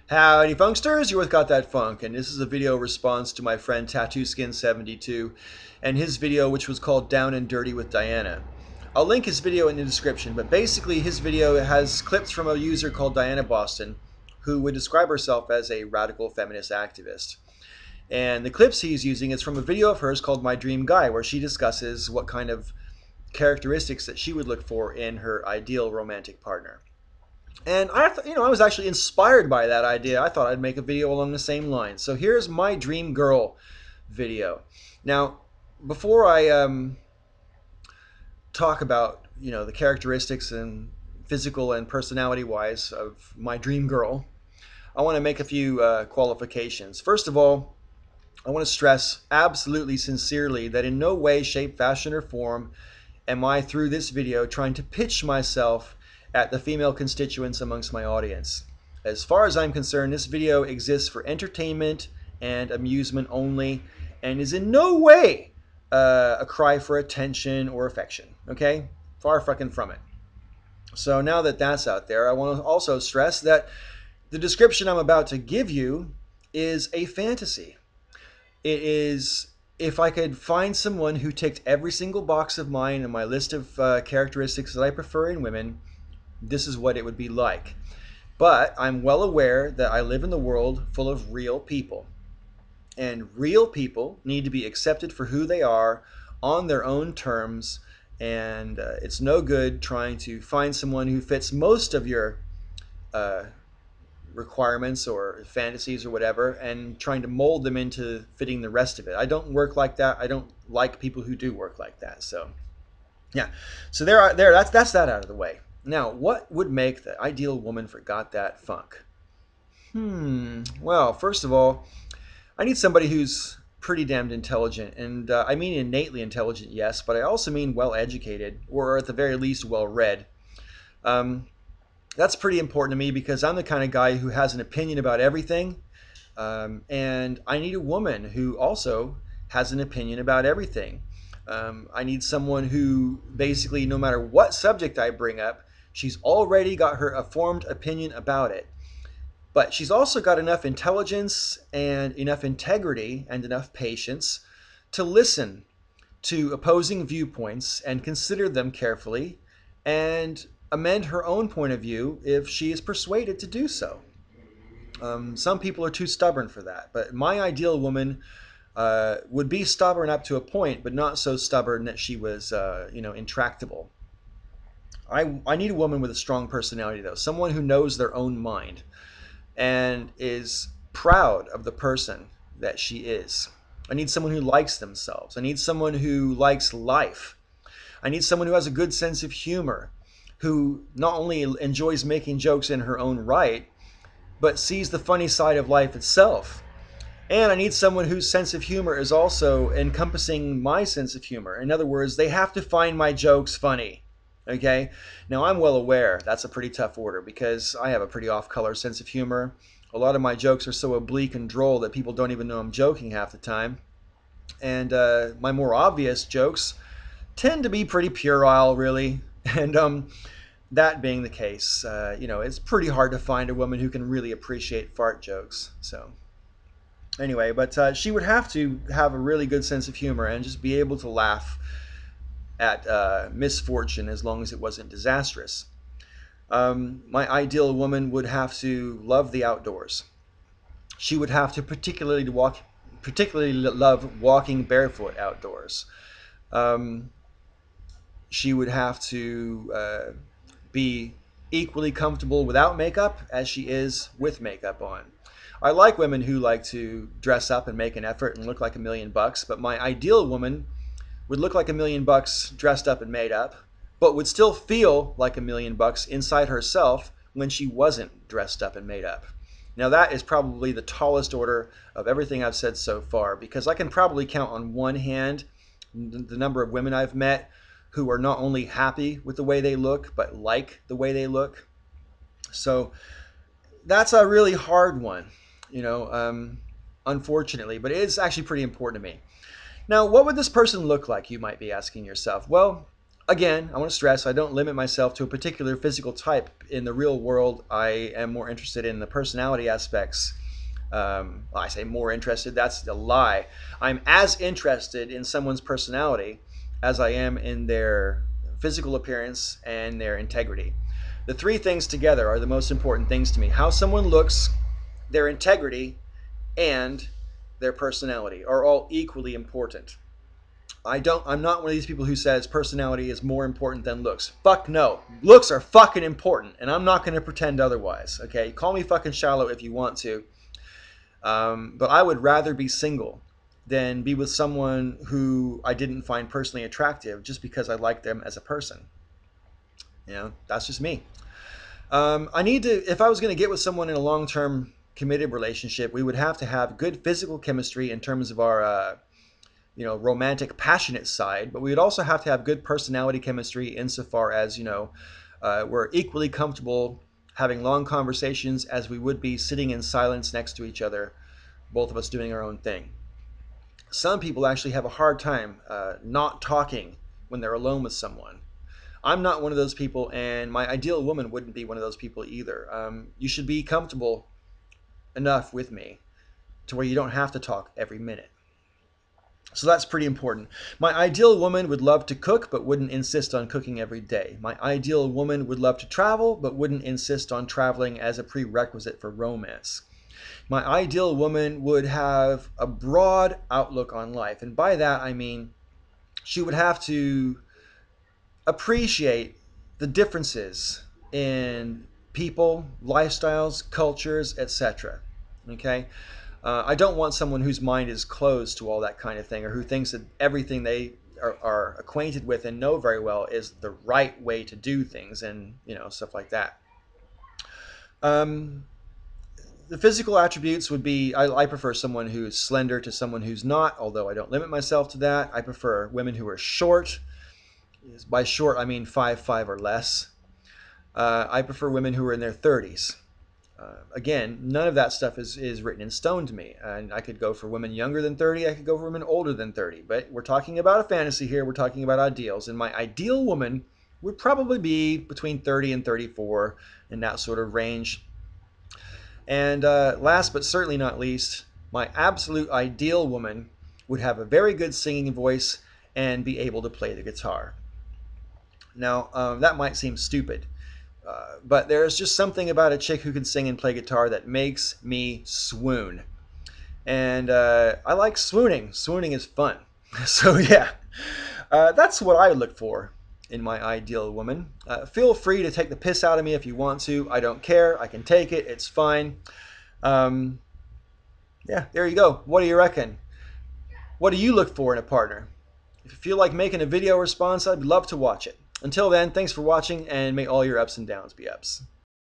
Howdy Funksters, you're with Got That Funk, and this is a video response to my friend Tattoo Skin 72 and his video which was called Down and Dirty with Diana. I'll link his video in the description, but basically his video has clips from a user called Diana Boston who would describe herself as a radical feminist activist. And the clips he's using is from a video of hers called My Dream Guy, where she discusses what kind of characteristics that she would look for in her ideal romantic partner. And I was actually inspired by that idea. I thought I'd make a video along the same lines. So here's my dream girl video. Now, before I talk about the characteristics and physical and personality wise of my dream girl, I want to make a few qualifications. First of all, I want to stress absolutely sincerely that in no way, shape, fashion, or form am I through this video trying to pitch myself at the female constituents amongst my audience. As far as I'm concerned, this video exists for entertainment and amusement only and is in no way a cry for attention or affection, okay? Far fucking from it. So now that that's out there, I want to also stress that the description I'm about to give you is a fantasy. It is if I could find someone who ticked every single box of mine in my list of characteristics that I prefer in women, this is what it would be like. But I'm well aware that I live in the world full of real people. And real people need to be accepted for who they are on their own terms. And it's no good trying to find someone who fits most of your requirements or fantasies or whatever and trying to mold them into fitting the rest of it. I don't work like that. I don't like people who do work like that. So yeah, so that's that out of the way. Now, what would make the ideal woman for Got That Funk? Well, first of all, I need somebody who's pretty damned intelligent. And I mean innately intelligent, yes, but I also mean well-educated, or at the very least well-read. That's pretty important to me because I'm the kind of guy who has an opinion about everything. And I need a woman who also has an opinion about everything. I need someone who basically, no matter what subject I bring up, she's already got a formed opinion about it. But she's also got enough intelligence and enough integrity and enough patience to listen to opposing viewpoints and consider them carefully and amend her own point of view if she is persuaded to do so. Some people are too stubborn for that, but my ideal woman would be stubborn up to a point, but not so stubborn that she was, intractable. I need a woman with a strong personality, though, someone who knows their own mind and is proud of the person that she is. I need someone who likes themselves. I need someone who likes life. I need someone who has a good sense of humor, who not only enjoys making jokes in her own right, but sees the funny side of life itself. And I need someone whose sense of humor is also encompassing my sense of humor. In other words, they have to find my jokes funny. Okay? Now, I'm well aware that's a pretty tough order because I have a pretty off-color sense of humor. A lot of my jokes are so oblique and droll that people don't even know I'm joking half the time. And my more obvious jokes tend to be pretty puerile, really. And that being the case, it's pretty hard to find a woman who can really appreciate fart jokes. So anyway, but she would have to have a really good sense of humor and just be able to laugh at misfortune as long as it wasn't disastrous. My ideal woman would have to love the outdoors. She would have to particularly love walking barefoot outdoors. She would have to be equally comfortable without makeup as she is with makeup on. I like women who like to dress up and make an effort and look like $1,000,000, but my ideal woman would look like $1,000,000 dressed up and made up, but would still feel like $1,000,000 inside herself when she wasn't dressed up and made up. Now that is probably the tallest order of everything I've said so far, because I can probably count on one hand the number of women I've met who are not only happy with the way they look, but like the way they look. So that's a really hard one, unfortunately, but it is actually pretty important to me. Now, what would this person look like, you might be asking yourself? Well, Again, I want to stress I don't limit myself to a particular physical type. In the real world, I am more interested in the personality aspects. Well, I say more interested, that's a lie. I'm as interested in someone's personality as I am in their physical appearance and their integrity. The three things together are the most important things to me: how someone looks, their integrity, and their personality are all equally important. I'm not one of these people who says personality is more important than looks. Fuck no. Looks are fucking important, and I'm not going to pretend otherwise. Okay, call me fucking shallow if you want to, but I would rather be single than be with someone who I didn't find personally attractive just because I like them as a person. That's just me. I need to, if I was going to get with someone in a long term committed relationship, we would have to have good physical chemistry in terms of our romantic, passionate side, but we would also have to have good personality chemistry insofar as, we're equally comfortable having long conversations as we would be sitting in silence next to each other, both of us doing our own thing. Some people actually have a hard time not talking when they're alone with someone. I'm not one of those people, and my ideal woman wouldn't be one of those people either. You should be comfortable enough with me to where you don't have to talk every minute. So that's pretty important. My ideal woman would love to cook, but wouldn't insist on cooking every day. My ideal woman would love to travel, but wouldn't insist on traveling as a prerequisite for romance. My ideal woman would have a broad outlook on life. And by that, I mean she would have to appreciate the differences in people, lifestyles, cultures, etc. Okay? I don't want someone whose mind is closed to all that kind of thing, or who thinks that everything they are acquainted with and know very well is the right way to do things, and stuff like that. Um, the physical attributes would be, I prefer someone who's slender to someone who's not, although I don't limit myself to that. I prefer women who are short. By short, I mean 5'5" or less. I prefer women who are in their 30s. Again, none of that stuff is written in stone to me. And I could go for women younger than 30. I could go for women older than 30. But we're talking about a fantasy here. We're talking about ideals. And my ideal woman would probably be between 30 and 34, in that sort of range. And last but certainly not least, my absolute ideal woman would have a very good singing voice and be able to play the guitar. Now, that might seem stupid, but there's just something about a chick who can sing and play guitar that makes me swoon. And I like swooning. Swooning is fun. So yeah, that's what I look for in my ideal woman. Feel free to take the piss out of me if you want to. I don't care. I can take it. It's fine. Um, yeah, there you go. What do you reckon? What do you look for in a partner? If you feel like making a video response, I'd love to watch it. Until then, thanks for watching, and may all your ups and downs be ups.